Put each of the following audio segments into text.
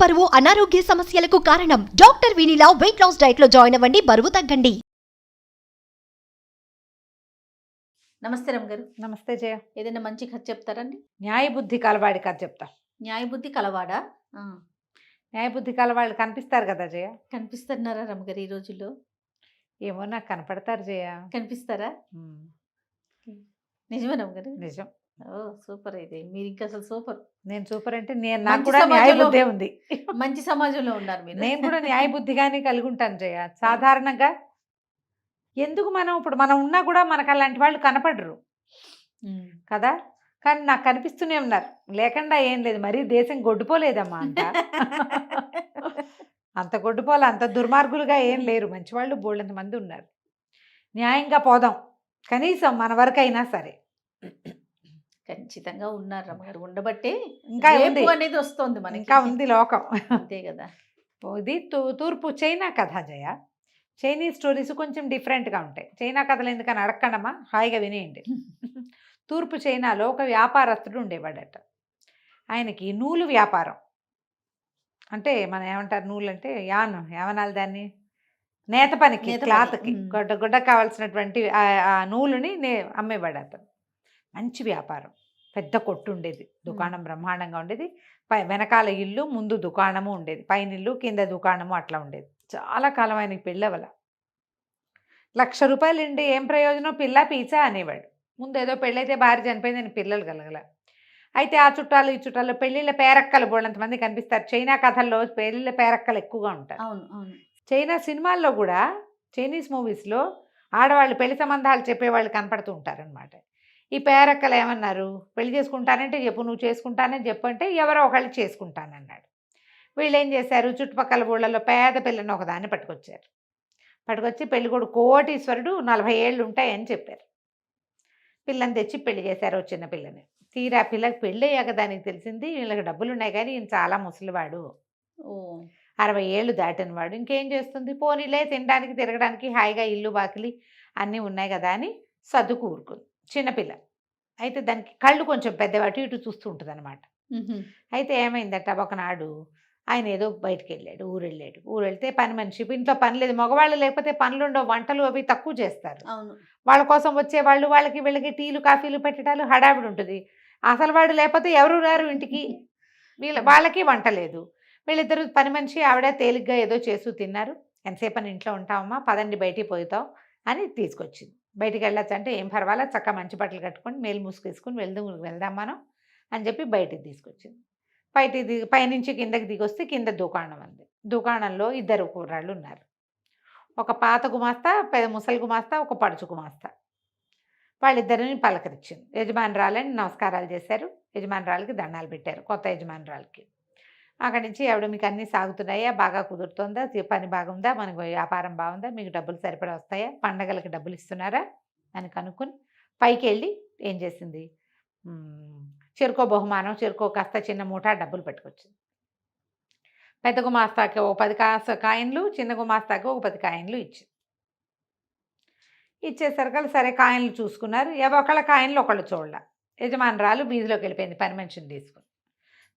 బరువు అనారోగ్య సమస్యలకు కారణం. డాక్టర్ వీనిలా వెయిట్ లాస్ డైట్ లో జాయిన్ అవ్వండి, బరువు తగ్గండి. నమస్తే రమ్ గారు. నమస్తే జయ. ఏదైనా మంచి కథ చెప్తారండి? న్యాయబుద్ధి కలవాడి కథ చెప్తా. న్యాయబుద్ధి కలవాడా? న్యాయబుద్ధి కలవాళ్ళు కనిపిస్తారు కదా జయ. కనిపిస్తున్నారా రమ్ గారు ఈ రోజుల్లో? ఏమో నాకు కనపడతారు జయ. కనిపిస్తారా? నిజమే రమ్ గారు. నిజం. ఓ సూపర్. అయితే మీరు ఇంకా అసలు సూపర్. నేను సూపర్ అంటే నాకు మంచి కూడా సమాజంలో న్యాయబుద్ధే ఉంది. మంచి సమాజంలో ఉన్నారు మీరు. నేను కూడా న్యాయబుద్ధిగానే కలిగి ఉంటాను జయ. సాధారణంగా ఎందుకు మనం ఉన్నా కూడా మనకు అలాంటి వాళ్ళు కనపడరు కదా. కానీ నాకు కనిపిస్తూనే ఉన్నారు. లేకుండా ఏం లేదు. మరీ దేశం గొడ్డుపోలేదమ్మా అంట. అంత గొడ్డుపోలే, అంత దుర్మార్గులుగా ఏం లేరు. మంచివాళ్ళు బోళ్ళంత మంది ఉన్నారు. న్యాయంగా పోదాం కనీసం మన వరకు అయినా సరే. ఖచ్చితంగా ఉన్నారు రమ్మ గారు. ఉండబట్టే ఇంకా ఉంది అనేది వస్తుంది మనకి. ఇంకా ఉంది లోకం. అంతే కదా. ఇది తూర్పు చైనా కథ జయ. చైనీస్ స్టోరీస్ కొంచెం డిఫరెంట్గా ఉంటాయి. చైనా కథలు ఎందుకని అడగండమ్మా, హాయిగా వినేయండి. తూర్పు చైనాలో ఒక వ్యాపారస్తుడు ఉండేవాడట. ఆయనకి నూలు వ్యాపారం అంటే మనం ఏమంటారు, నూలు అంటే ఏమనాలి దాన్ని, నేత పనికి, క్లాత్కి గుడ్డ కావాల్సినటువంటి ఆ నూలుని అమ్మేవాడు అతను. మంచి వ్యాపారం. పెద్ద కొట్టు ఉండేది, దుకాణం బ్రహ్మాండంగా ఉండేది. వెనకాల ఇల్లు, ముందు దుకాణము ఉండేది. పైన ఇల్లు, కింద దుకాణము అట్లా ఉండేది. చాలా కాలం ఆయనకి పెళ్ళవల. ₹1,00,000 ఉండి ఏం ప్రయోజనం, పిల్ల పీచా అనేవాడు. ముందు ఏదో పెళ్ళైతే భార్య చనిపోయిందని పిల్లలు కలగల. అయితే ఆ చుట్టాలు ఈ చుట్టాలు పెళ్ళిళ్ళ పేరక్కలు బోళ్ళంతమంది కనిపిస్తారు. చైనా కథల్లో పెళ్ళిళ్ళ పేరక్కలు ఎక్కువగా ఉంటారు. అవును అవును. చైనా సినిమాల్లో కూడా, చైనీస్ మూవీస్లో ఆడవాళ్ళు పెళ్లి సంబంధాలు చెప్పేవాళ్ళు కనపడుతూ ఉంటారనమాట. ఈ పేరక్కలు ఏమన్నారు, పెళ్లి చేసుకుంటానంటే చెప్పు, నువ్వు చేసుకుంటానని చెప్పు అంటే ఎవరో ఒకళ్ళు చేసుకుంటానన్నాడు. వీళ్ళు ఏం చేశారు, చుట్టుపక్కల ఊళ్ళలో పేద పిల్లని ఒకదాన్ని పట్టుకొచ్చి పెళ్ళికొడుకు కోటీశ్వరుడు, 40 ఏళ్ళు ఉంటాయని చెప్పారు. పిల్లని తెచ్చి పెళ్లి చేశారు, చిన్న పిల్లని. తీరా పిల్లకి పెళ్ళి అయ్యాక దానికి తెలిసింది వీళ్ళకి డబ్బులు ఉన్నాయి కానీ ఈయన చాలా ముసలివాడు, 60 ఏళ్ళు దాటిన వాడు. ఇంకేం చేస్తుంది, పోనీలే తినడానికి తిరగడానికి హాయిగా ఇల్లు బాకిలి అన్నీ ఉన్నాయి కదా అని సర్దుకు ఊరుకుంది చిన్నపిల్ల. అయితే దానికి కళ్ళు కొంచెం పెద్దవి, అటు ఇటు చూస్తూ ఉంటుంది అనమాట. అయితే ఏమైందట, ఒకనాడు ఆయన ఏదో బయటికి వెళ్ళాడు, ఊరు వెళ్తే పని మనిషి, ఇంట్లో పని లేదు, మగవాళ్ళు లేకపోతే పనులు ఉండవు, వంటలు అవి తక్కువ చేస్తారు. వాళ్ళ కోసం వచ్చేవాళ్ళు, వాళ్ళకి వీళ్ళకి టీలు కాఫీలు పెట్టడాలు హడావిడి ఉంటుంది. అసలు వాడు లేకపోతే ఎవరు రారు ఇంటికి, వాళ్ళకి వంట లేదు. వీళ్ళిద్దరు పని మనిషి ఆవిడ తేలిగ్గా ఏదో చేస్తూ తిన్నారు. ఎంతసేపు అని ఇంట్లో ఉంటామమ్మా, పదండి బయటికి పోతాం అని తీసుకొచ్చింది. బయటికి వెళ్ళొచ్చు అంటే ఏం పర్వాలేదు, చక్కగా మంచి బట్టలు కట్టుకొని మేలు మూసుకేసుకుని వెళ్దాం మనం అని చెప్పి బయటికి తీసుకొచ్చింది. పైనుంచి కిందకి దిగొస్తే కింద దుకాణం ఉంది. దుకాణంలో 2 కుర్రాళ్ళు ఉన్నారు. ఒక పాత గుమాస్తా, ముసలి గుమాస్తా, ఒక పడుచు గుమాస్తా. వాళ్ళిద్దరిని పలకరించింది. యజమానురాలని నమస్కారాలు చేశారు. యజమానురాలకి దండాలు పెట్టారు, కొత్త యజమానురాలకి. అక్కడి నుంచి ఆవిడ, మీకు అన్నీ సాగుతున్నాయా, బాగా కుదురుతుందా, పని బాగుందా, మనకు వ్యాపారం బాగుందా, మీకు డబ్బులు సరిపడా వస్తాయా, పండగలకి డబ్బులు ఇస్తున్నారా అని కనుక్కొని పైకి వెళ్ళి ఏం చేసింది, చెరుకో బహుమానం, చెరుకో కాస్త చిన్న మూట డబ్బులు పెట్టుకొచ్చింది. పెద్ద గుమాస్తాకి ఒక 10 కాయిన్లు, చిన్న గుమాస్తాకి ఒక 10 కాయిన్లు ఇచ్చేసరికి సరే కాయిన్లు చూసుకున్నారు. ఒకళ్ళ కాయిన్లు ఒకళ్ళు చూడాల. యజమానురాలు వీధిలోకి వెళ్ళిపోయింది పని మనిషిని తీసుకుని.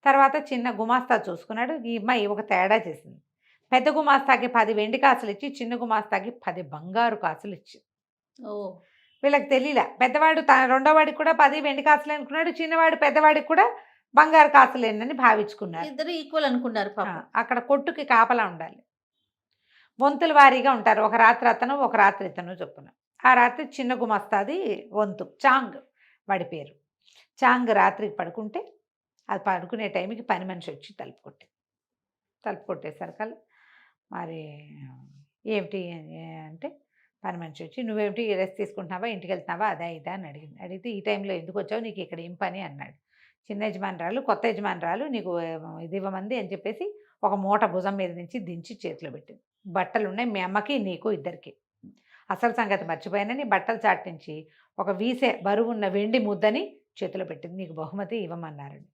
తర్వాత చిన్న గుమాస్తా చూసుకున్నాడు. ఈ అమ్మాయి ఒక తేడా చేసింది. పెద్ద గుమాస్తాకి 10 వెండి కాసులు ఇచ్చి, చిన్న గుమాస్తాకి 10 బంగారు కాసులు ఇచ్చింది. వీళ్ళకి తెలియలే. పెద్దవాడు రెండోవాడికి కూడా 10 వెండి కాసులు అనుకున్నాడు, చిన్నవాడు పెద్దవాడికి కూడా బంగారు కాసులేనని భావించుకున్నారు. ఇద్దరు ఈక్వల్ అనుకున్నారు. అక్కడ కొట్టుకి కాపలా ఉండాలి. వంతుల వారీగా ఉంటారు. ఒక రాత్రి అతను, ఒక రాత్రి ఇతను చొప్పున. ఆ రాత్రి చిన్న గుమాస్తాది వంతు, చాంగ్ వాడి పేరు. చాంగ్ రాత్రికి పడుకుంటే, అది పడుకునే టైంకి పని మనిషి వచ్చి తలుపు కొట్టేసరికల్లా మరి ఏమిటి అంటే, పని మనిషి వచ్చి, నువ్వేమిటి రెస్ట్ తీసుకుంటున్నావా, ఇంటికి వెళ్తున్నావా, అదా ఇదా అని అడిగితే ఈ టైంలో ఎందుకు వచ్చావు, నీకు ఇక్కడ ఏం పని అన్నాడు. చిన్న యజమానురాలు, కొత్త యజమానురాలు నీకు ఇది ఇవ్వమంది అని చెప్పేసి ఒక మూట భుజం మీద నుంచి దించి చేతిలో పెట్టింది. బట్టలు ఉన్నాయి మీ అమ్మకి నీకు ఇద్దరికి. అసలు సంగతి మర్చిపోయానని బట్టలు చాటించి ఒక వీసే బరువున్న వెండి ముద్దని చేతిలో పెట్టింది. నీకు బహుమతి ఇవ్వమన్నారని.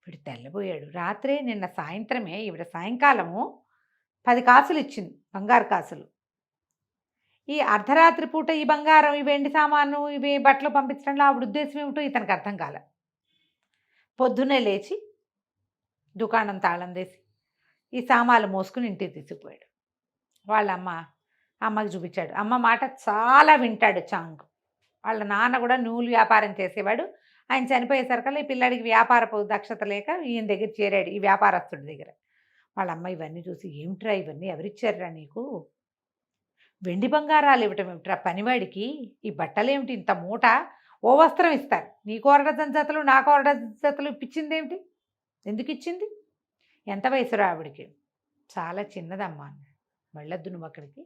వీడు తెల్లబోయాడు. రాత్రే నిన్న సాయంత్రమే ఈవిడ సాయంకాలము 10 కాసులు ఇచ్చింది, బంగారు కాసులు. ఈ అర్ధరాత్రి పూట ఈ బంగారం, ఈ వెండి సామాను, ఇవి బట్టలు పంపించడంలో ఆవిడ ఉద్దేశం ఏమిటో ఇతనికి అర్థం కాలే. పొద్దున్నే లేచి దుకాణం తాళం తీసి ఈ సామాన్లు మోసుకుని ఇంటికి తీసుకుపోయాడు. వాళ్ళ అమ్మకి చూపించాడు. అమ్మ మాట చాలా వింటాడు చాంగ్. వాళ్ళ నాన్న కూడా నూలు వ్యాపారం చేసేవాడు. ఆయన చనిపోయేసరికల్లా ఈ పిల్లాడికి వ్యాపారపు దక్షత లేక ఈయన దగ్గర చేరాడు, ఈ వ్యాపారస్తుడి దగ్గర. వాళ్ళ అమ్మ ఇవన్నీ చూసి, ఏమిట్రా ఇవన్నీ ఎవరిచ్చారా నీకు? వెండి బంగారాలు ఇవ్వటం ఏమిట్రా పనివాడికి? ఈ బట్టలేమిటి ఇంత మూట? ఓ వస్త్రం ఇస్తారు, నీకు 1 డజన్ జతలు నాకు 1 డజన్ జతలు ఇప్పించింది ఏమిటి? ఎందుకు ఇచ్చింది? ఎంత వయసురా ఆవిడికి? చాలా చిన్నదమ్మా అన్నాడు. వెళ్ళొద్దు నువ్వు అక్కడికి,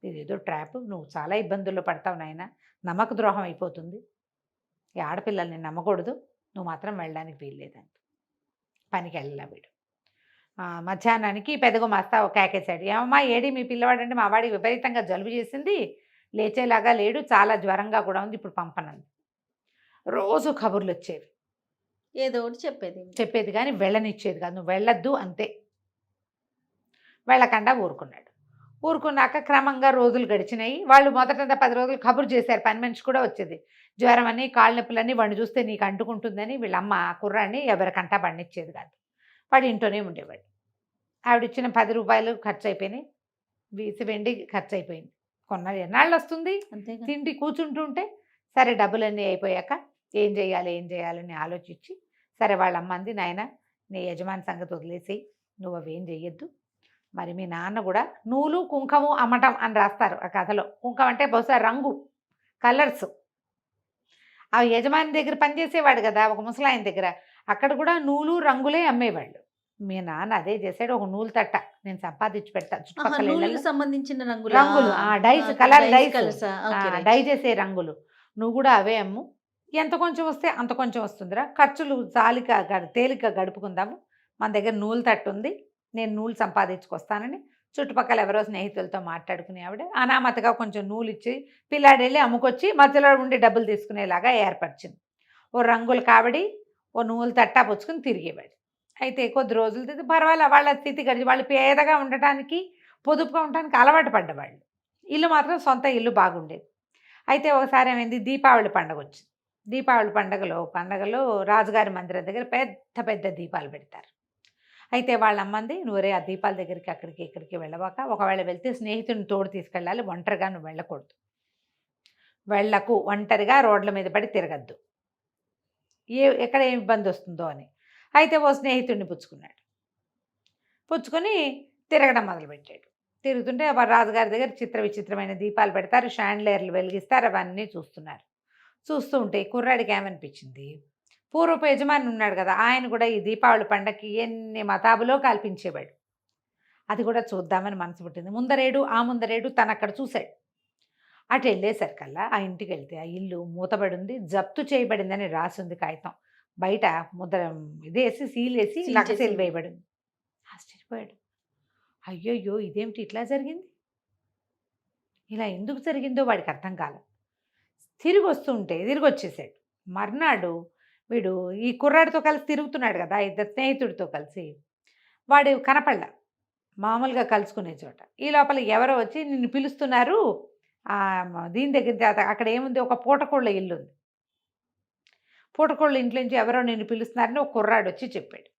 ఇదేదో ట్రాప్, నువ్వు చాలా ఇబ్బందుల్లో పడతావు నాయన, నమ్మక ద్రోహం అయిపోతుంది, ఈ ఆడపిల్లల్ని నమ్మకూడదు, నువ్వు మాత్రం వెళ్ళడానికి వీల్లేదంట. పనికి వెళ్ళలా వీడు. మధ్యాహ్నానికి పెదగుమాస్తా ఒక కేకేశాడు. ఏమమ్మా ఏడి మీ పిల్లవాడంటే? మా వాడికి విపరీతంగా జలుబు చేసింది, లేచేలాగా లేడు, చాలా జ్వరంగా కూడా ఉంది, ఇప్పుడు పంపనంది. రోజు కబుర్లు వచ్చేవి, ఏదో ఒకటి చెప్పేది కానీ వెళ్ళనిచ్చేది కాదు. నువ్వు వెళ్ళొద్దు అంతే. వెళ్ళకుండా ఊరుకున్నాడు. ఊరుకున్నాక క్రమంగా రోజులు గడిచినాయి. వాళ్ళు మొదట 10 రోజులు కబురు చేశారు. పని మనిషి కూడా వచ్చేది. జ్వరం అని, కాళ్ళ నొప్పులని, వాడిని చూస్తే నీకు అంటుకుంటుందని వీళ్ళమ్మ కుర్రాన్ని ఎవరికంటా పండించేది కాదు. వాడు ఇంట్లోనే ఉండేవాడు. ఆవిడిచ్చిన 10 రూపాయలు ఖర్చు అయిపోయినాయి, వెండి ఖర్చు అయిపోయింది. ఎన్నాళ్ళు వస్తుంది అంతేగా. తిండి కూర్చుంటుంటే. సరే డబ్బులన్నీ అయిపోయాక ఏం చేయాలని ఆలోచించి, సరే వాళ్ళ అమ్మ అంది, నాయన నీ యజమాని సంగతి వదిలేసి నువ్వు అవేం చెయ్యొద్దు, మరి మీ నాన్న కూడా నూలు కుంకము అమ్మటం అని రాస్తారు ఆ కథలో. కుంకం అంటే బహుశా రంగు, కలర్స్. ఆ యజమాని దగ్గర పనిచేసేవాడు కదా ఒక ముసలాయన దగ్గర, అక్కడ కూడా నూలు రంగులే అమ్మేవాళ్ళు. మీ నాన్న అదే చేశాడు. ఒక నూలు తట్ట నేను సంపాదించి పెడతా, చుట్టుపక్కల నూలుకి సంబంధించిన రంగులు, డైస్, కలర్ డైస్, డై చేసే రంగులు, నువ్వు కూడా అవే అమ్ము, ఎంత కొంచెం వస్తే అంత కొంచెం వస్తుందిరా, ఖర్చులు తేలిక గడుపుకుందాము, మన దగ్గర నూలు తట్టు ఉంది, నేను నూలు సంపాదించుకొస్తానని చుట్టుపక్కల ఎవరో స్నేహితులతో మాట్లాడుకునే ఆవిడ అనామతగా కొంచెం నూలు ఇచ్చి పిల్లాడు వెళ్ళి అమ్ముకొచ్చి మధ్యలో ఉండి డబ్బులు తీసుకునేలాగా ఏర్పరిచింది. ఓ రంగుల కావిడి, ఓ నూలు తట్టా పుచ్చుకుని తిరిగేవాడు. అయితే కొద్ది రోజులు పర్వాలేదు, వాళ్ళ స్థితి గడిచి వాళ్ళు పేదగా ఉండటానికి, పొదుపుగా ఉండటానికి అలవాటు పడ్డవాళ్ళు. ఇల్లు మాత్రం సొంత ఇల్లు బాగుండేది. అయితే ఒకసారి ఏమైంది, దీపావళి పండుగ వచ్చింది. దీపావళి పండగలో రాజుగారి మందిరం దగ్గర పెద్ద పెద్ద దీపాలు పెడతారు. అయితే వాళ్ళ అమ్మంది, నువ్వురే ఆ దీపాల దగ్గరికి అక్కడికి ఇక్కడికి వెళ్ళవాక, ఒకవేళ వెళ్తే స్నేహితుడిని తోడు తీసుకెళ్ళాలి, ఒంటరిగా నువ్వు వెళ్ళకూడదు, వెళ్ళకు, ఒంటరిగా రోడ్ల మీద పడి తిరగద్దు, ఎక్కడ ఏం ఇబ్బంది వస్తుందో అని. అయితే ఓ స్నేహితుడిని పుచ్చుకొని తిరగడం మొదలుపెట్టాడు. తిరుగుతుంటే రాజుగారి దగ్గర విచిత్రమైన దీపాలు పెడతారు, షాండ్లేర్లు వెలిగిస్తారు, అవన్నీ చూస్తూ ఉంటే కుర్రాడికి ఏమనిపించింది, పూర్వపు యజమాని ఉన్నాడు కదా, ఆయన కూడా ఈ దీపావళి పండగకి ఎన్ని మతాబులో కల్పించేవాడు, అది కూడా చూద్దామని మనసు పుట్టింది. ముందరేడు తను అక్కడ చూశాడు. అటు వెళ్ళేసరికల్లా ఆ ఇంటికి వెళ్తే ఆ ఇల్లు మూతబడి ఉంది, జప్తు చేయబడిందని రాసింది కాగితం, బయట ముద్ర ఇదేసి సీలేసి లక్కసీలు వేయబడింది. ఆశ్చర్యపోయాడు. అయ్యోయ్యో ఇదేమిటి ఇట్లా జరిగింది, ఇలా ఎందుకు జరిగిందో వాడికి అర్థం కాలేదు. తిరిగి వచ్చేసాడు. మర్నాడు వీడు ఈ కుర్రాడితో కలిసి తిరుగుతున్నాడు కదా, ఇద్దరు స్నేహితుడితో కలిసి, వాడు కనపడ్డా మామూలుగా కలుసుకునే చోట. ఈ లోపల ఎవరో వచ్చి నిన్ను పిలుస్తున్నారు, దీని దగ్గర అక్కడ ఏముంది, ఒక పూటకోళ్ళ ఇల్లు ఉంది, పూటకోళ్ళ ఇంట్లో నుంచి ఎవరో నిన్ను పిలుస్తున్నారని ఒక కుర్రాడు వచ్చి చెప్పాడు.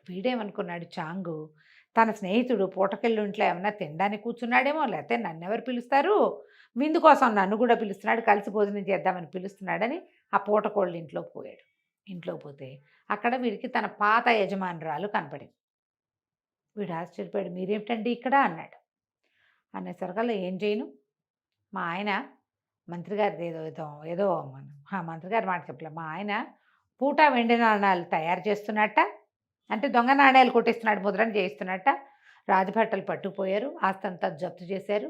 వీడేమనుకున్నాడు, చాంగు తన స్నేహితుడు పూటకెళ్ళి ఇంట్లో ఏమన్నా తినడానికి కూర్చున్నాడేమో, లేకపోతే నన్ను ఎవరు పిలుస్తారు, విందు కోసం నన్ను కూడా పిలుస్తున్నాడు, కలిసి భోజనం చేద్దామని పిలుస్తున్నాడని ఆ పూటకోళ్ళ ఇంట్లోకి పోయాడు. ఇంట్లోకి పోతే అక్కడ వీడికి తన పాత యజమానురాలు కనపడింది. వీడు ఆశ్చర్యపోయాడు. మీరేమిటండి ఇక్కడ అన్నాడు. అనేసరికల్లా ఏం చేయను, మా ఆయన మంత్రి గారిది ఏదో మంత్రి గారి మాట చెప్పలే, మా ఆయన పూట వెండి నాణాలు తయారు చేస్తున్నట్ట, అంటే దొంగ నాణ్యాలు కొట్టిస్తున్నాడు, ముద్రణ చేయిస్తున్నట్ట, రాజభట్టలు పట్టుకుపోయారు, ఆస్తంతా జప్తు చేశారు,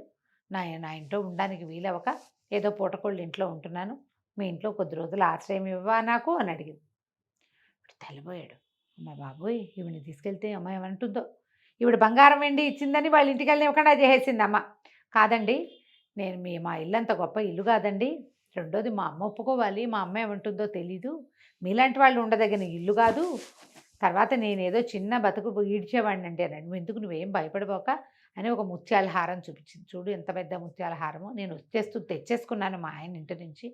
నా ఇంట్లో ఉండడానికి వీలవక ఏదో పూటకోళ్ళు ఇంట్లో ఉంటున్నాను, మీ ఇంట్లో కొద్ది రోజులు ఆశ్రయం ఇవ్వవా నాకు అని అడిగింది. తెల్లబోయాడు. అమ్మ బాబోయ్, ఈవిని తీసుకెళ్తే అమ్మ ఏమంటుందో, ఈవిడ బంగారం వెండి ఇచ్చిందని వాళ్ళ ఇంటికి వెళ్ళి ఇవ్వకుండా చేసేసింది అమ్మ. కాదండి, మా ఇల్లు అంత గొప్ప ఇల్లు కాదండి, రెండోది మా అమ్మ ఒప్పుకోవాలి, మా అమ్మ ఏమంటుందో తెలీదు, మీలాంటి వాళ్ళు ఉండదగిన ఇల్లు కాదు, తర్వాత నేనేదో చిన్న బతుకు ఈడ్చేవాడిని అంటే అన్నాడు. ఎందుకు నువ్వేం భయపడిపోక అని ఒక ముత్యాల హారం చూపించింది. చూడు ఎంత పెద్ద ముత్యాల హారమో, నేను తెచ్చేసుకున్నాను మా ఆయన ఇంటి నుంచి,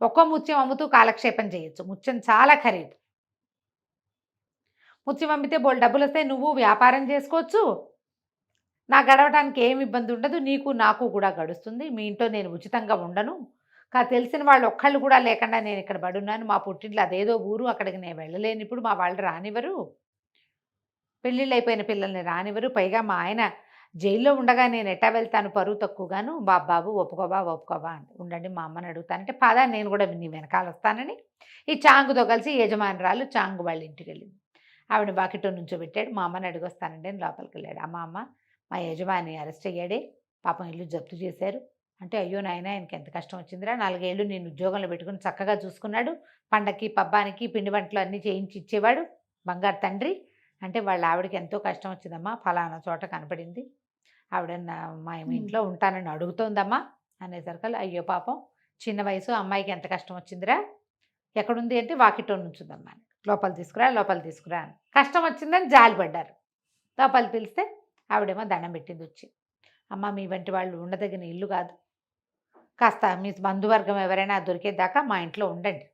ఒక్కో ముత్యం అమ్ముతూ కాలక్షేపం చేయొచ్చు, ముత్యం చాలా ఖరీదు, ముత్యం అమ్మితే బోల్ డబ్బులు వస్తాయి, నువ్వు వ్యాపారం చేసుకోవచ్చు, నా గడవడానికి ఏమి ఇబ్బంది ఉండదు, నీకు నాకు కూడా గడుస్తుంది, మీ ఇంట్లో నేను ఉచితంగా ఉండను, తెలిసిన వాళ్ళు ఒక్కళ్ళు కూడా లేకుండా నేను ఇక్కడ పడున్నాను, మా పుట్టింట్లో అదేదో ఊరు, అక్కడికి నేను వెళ్ళలేను, ఇప్పుడు మా వాళ్ళు రానివ్వరు, పెళ్ళిళ్ళు అయిపోయిన పిల్లల్ని రానివ్వరు, పైగా మా ఆయన జైల్లో ఉండగా నేను ఎట్టా వెళ్తాను, పరువు తక్కువగాను, బాబు ఒప్పుకోవా ఉండండి మా అమ్మని అడుగుతానంటే పదా నేను కూడా నీ వెనకాల వస్తానని ఈ చాంగుతో కలిసి యజమానురాలు చాంగు వాళ్ళ ఇంటికి వెళ్ళింది. ఆవిడ బాకిట్లో నుంచోబెట్టాడు, మా అమ్మని అడిగొస్తానండి అని లోపలికి వెళ్ళాడు. అమ్మ మా యజమాని అరెస్ట్ అయ్యాడే, పాపం ఇల్లు జప్తు చేశారు అంటే, అయ్యో నాయన ఆయనకి ఎంత కష్టం వచ్చిందిరా, 4 ఏళ్ళు నేను ఉద్యోగంలో పెట్టుకుని చక్కగా చూసుకున్నాడు, పండక్కి పబ్బానికి పిండి వంటలు అన్నీ చేయించి ఇచ్చేవాడు, బంగారు తండ్రి అంటే వాళ్ళ ఆవిడకి ఎంతో కష్టం వచ్చిందమ్మా, ఫలానా చోట కనపడింది, ఆవిడ మా ఇంట్లో ఉంటానని అడుగుతోందమ్మా అనేసరికి, అయ్యో పాపం చిన్న వయసు అమ్మాయికి ఎంత కష్టం వచ్చిందిరా, ఎక్కడుంది అంటే వాకిట్లో నుంచుందమ్మా, లోపల తీసుకురా అని. కష్టం వచ్చిందని జాలిపడ్డారు. లోపల పిలిస్తే ఆవిడేమో దండం పెట్టింది వచ్చి, అమ్మ మీ వంటి వాళ్ళు ఉండదగిన ఇల్లు కాదు, కాస్త మీ బంధువర్గం ఎవరైనా దొరికేదాకా మా ఇంట్లో ఉండండి,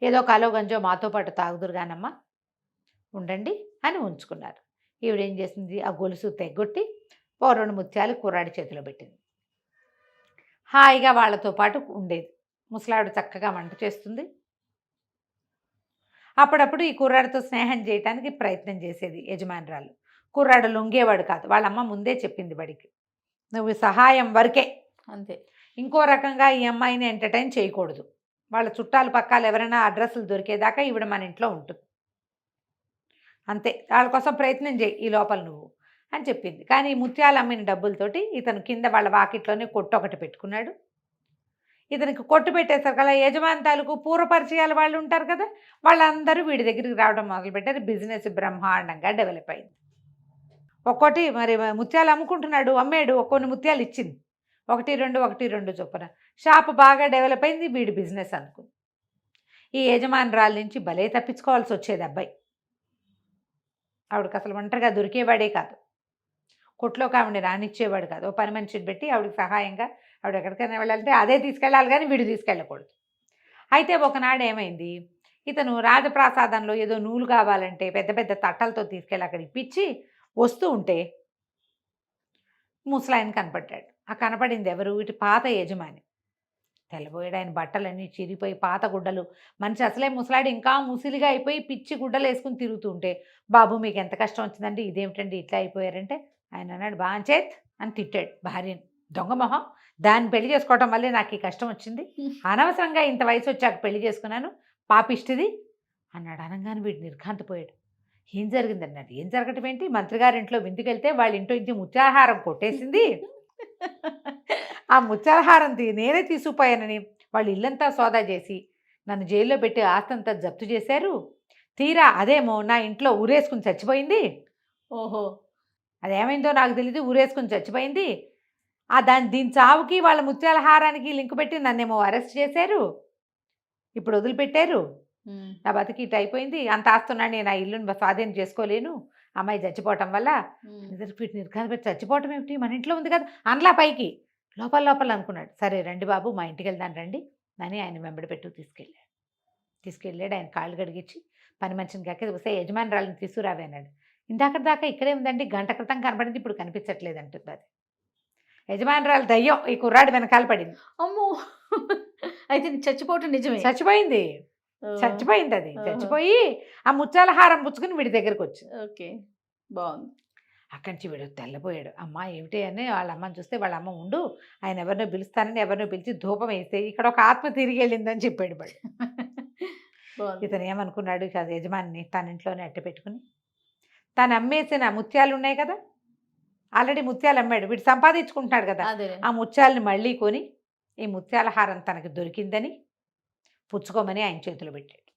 ఏదో కాలో గంజో మాతో పాటు తాగుదురుగానమ్మా ఉండండి అని ఉంచుకున్నారు. ఈవిడేం చేసింది, ఆ గొలుసు తెగొట్టి 2 ముత్యాలు కుర్రాడి చేతిలో పెట్టింది. హాయిగా వాళ్ళతో పాటు ఉండేది. ముసలావిడ చక్కగా వంట చేస్తుంది. అప్పుడప్పుడు ఈ కుర్రాడితో స్నేహం చేయడానికి ప్రయత్నం చేసేది యజమానురాలు. కుర్రాడు లొంగేవాడు కాదు. వాళ్ళమ్మ ముందే చెప్పింది బడికి, నువ్వు సహాయం వరకే, అంతే, ఇంకో రకంగా ఈ అమ్మాయిని ఎంటర్టైన్ చేయకూడదు, వాళ్ళ చుట్టాలు పక్కాలు ఎవరైనా అడ్రస్లు దొరికేదాకా ఈవిడ మన ఇంట్లో ఉంటుంది, అంతే, వాళ్ళ కోసం ప్రయత్నం చేయి ఈ లోపల నువ్వు అని చెప్పింది. కానీ ముత్యాలు అమ్మిన డబ్బులతోటి ఇతను కింద వాళ్ళ వాకిట్లోనే కొట్టు ఒకటి పెట్టుకున్నాడు. ఇతనికి కొట్టు పెట్టేసరికల్లా యజమాని తాలూకు పూర్వపరిచయాలు వాళ్ళు ఉంటారు కదా, వాళ్ళందరూ వీడి దగ్గరికి రావడం మొదలుపెట్టారు. బిజినెస్ బ్రహ్మాండంగా డెవలప్ అయింది. ఒక్కోటి మరి ముత్యాలు అమ్ముకుంటున్నాడు, అమ్మాడు, కొన్ని ముత్యాలు ఇచ్చింది, 1-2 చొప్పున షాప్ బాగా డెవలప్ అయింది. వీడి బిజినెస్ అనుకుంది. ఈ యజమానురాల నుంచి భలే తప్పించుకోవాల్సి వచ్చేది అబ్బాయి. ఆవిడకి అసలు ఒంటరిగా దొరికేవాడే కాదు, కొట్లోకి ఆవిడని రానిచ్చేవాడు కాదు. ఓ పని మనిషిని పెట్టి ఆవిడకి సహాయంగా ఆవిడ ఎక్కడికైనా వెళ్ళాలంటే అదే తీసుకెళ్ళాలి కానీ వీడు తీసుకెళ్ళకూడదు. అయితే ఒకనాడు ఏమైంది, ఇతను రాజప్రాసాదంలో ఏదో నూలు కావాలంటే పెద్ద పెద్ద తట్టలతో తీసుకెళ్ళి అక్కడ ఇప్పించి వస్తూ ఉంటే ముసలాయన కనపడ్డాడు. ఆ కనపడింది ఎవరు, ఇటు పాత యజమాని. తెల్లబోయాడు, ఆయన బట్టలన్నీ చిరిగిపోయి పాత గుడ్డలు, మనిషి అసలే ముసలాడు ఇంకా ముసిలిగా అయిపోయి పిచ్చి గుడ్డలు వేసుకుని తిరుగుతూ ఉంటే, బాబు మీకు ఎంత కష్టం వచ్చిందండి, ఇదేమిటండి ఇట్లా అయిపోయారంటే, ఆయన అన్నాడు బాంచేత్ అని తిట్టాడు భార్యని, దొంగ మొహం, దాన్ని పెళ్లి చేసుకోవటం వల్లే నాకు ఈ కష్టం వచ్చింది, అనవసరంగా ఇంత వయసు వచ్చాక పెళ్లి చేసుకున్నాను, పాపిష్టిది అన్నాడు. అనగానే వీడు నిర్ఘాంతపోయాడు. ఏం జరిగిందన్నాడు. ఏం జరగటం ఏంటి, మంత్రి గారింట్లో విందుకెళ్తే వాళ్ళ ఇంట్లో ఇంటి ముత్యాలహారం కొట్టేసింది, ఆ ముత్యాలహారం నేనే తీసుకుపోయానని వాళ్ళు ఇల్లంతా సోదా చేసి నన్ను జైల్లో పెట్టి ఆస్తంతా జప్తు చేశారు, తీరా అదేమో నా ఇంట్లో ఊరేసుకుని చచ్చిపోయింది, ఓహో అదేమైందో నాకు తెలీదు, ఊరేసుకుని చచ్చిపోయింది, దీని చావుకి వాళ్ళ ముత్యాలహారానికి లింక్ పెట్టి నన్నేమో అరెస్ట్ చేశారు, ఇప్పుడు వదిలిపెట్టారు, నా బతికి ఇటు అయిపోయింది, అంత ఆస్తున్నాడు, నేను ఆ ఇల్లుని స్వాధీనం చేసుకోలేను అమ్మాయి చచ్చిపోవటం వల్ల, నిర్ఘాంత పెట్టి చచ్చిపోవటం ఏమిటి, మన ఇంట్లో ఉంది కదా అనలా పైకి, లోపల అనుకున్నాడు. సరే రండి బాబు మా ఇంటికి వెళ్దాను రండి అని ఆయన వెంబడి పెట్టు తీసుకెళ్ళాడు. ఆయన కాళ్ళు గడిగించి పని మనిషిని కాక వస్తే యజమానురాలను తీసుకురావే అన్నాడు. ఇందాక దాకా ఇక్కడే ఉందండి, గంట క్రితం కనపడింది, ఇప్పుడు కనిపించట్లేదు అంటుంది. అది యజమానురాలు దయ్యం ఈ కుర్రాడు వెనకాల పడింది. అమ్మో, అయితే చచ్చిపోవటం నిజమే, చచ్చిపోయింది అది, చచ్చిపోయి ఆ ముత్యాలహారం పుచ్చుకుని వీడి దగ్గరకు వచ్చింది. ఓకే బాగుంది. అక్కడి నుంచి వీడు తెల్లపోయాడు. అమ్మ ఏమిటి అని వాళ్ళ అమ్మని చూస్తే, వాళ్ళ అమ్మ ఉండు ఆయన ఎవరినో పిలుస్తానని ఎవరినో పిలిచి ధూపం వేస్తే ఇక్కడ ఒక ఆత్మ తిరిగి వెళ్ళిందని చెప్పాడు వాడు. ఇతను ఏమనుకున్నాడు, కాదు యజమాని తన ఇంట్లోనే అట్ట పెట్టుకుని తను అమ్మేసిన ముత్యాలు ఉన్నాయి కదా, ఆల్రెడీ ముత్యాలు అమ్మాడు, వీడు సంపాదించుకుంటున్నాడు కదా, ఆ ముత్యాలని మళ్ళీ కొని ఈ ముత్యాలహారం తనకు దొరికిందని పుచ్చుకోమని ఆయన చేతిలో పెట్టాడు.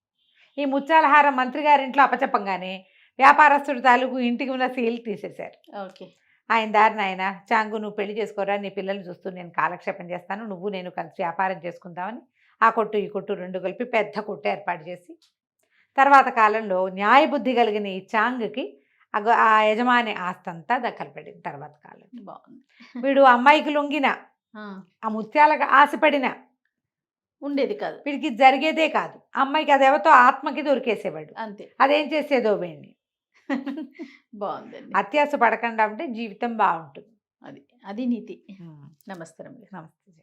ఈ ముత్యాలహారం మంత్రి గారింట్లో అపచెప్పంగానే వ్యాపారస్తుడు తాలూకు ఇంటికి ఉన్న సీల్ తీసేశారు. ఓకే, ఆయన దారిని ఆయన, చాంగు నువ్వు పెళ్లి చేసుకోరా, నీ పిల్లల్ని చూస్తూ నేను కాలక్షేపం చేస్తాను, నువ్వు నేను కలిసి వ్యాపారం చేసుకుందామని ఆ కొట్టు ఈ కొట్టు 2 కలిపి పెద్ద కొట్టు ఏర్పాటు చేసి, తర్వాత కాలంలో న్యాయబుద్ధి కలిగిన ఈ చాంగుకి ఆ యజమాని ఆస్తంతా దక్కలపడింది. తర్వాత కాలం బాగుంది. వీడు అమ్మాయికి లొంగిన, ఆ ముత్యాలకు ఆశపడిన, ఉండేది కాదు. వీడికి ఇది జరిగేదే కాదు. అమ్మాయికి అది ఎవరితో ఆత్మకి దొరికేసేవాడు. అంతే. అదేం చేసేదో వీడిని. బాగుందండి. అత్యాస పడకుండా ఉంటే జీవితం బాగుంటుంది. అది అది నీతి. ఉమ్. నమస్కారం. నమస్తే.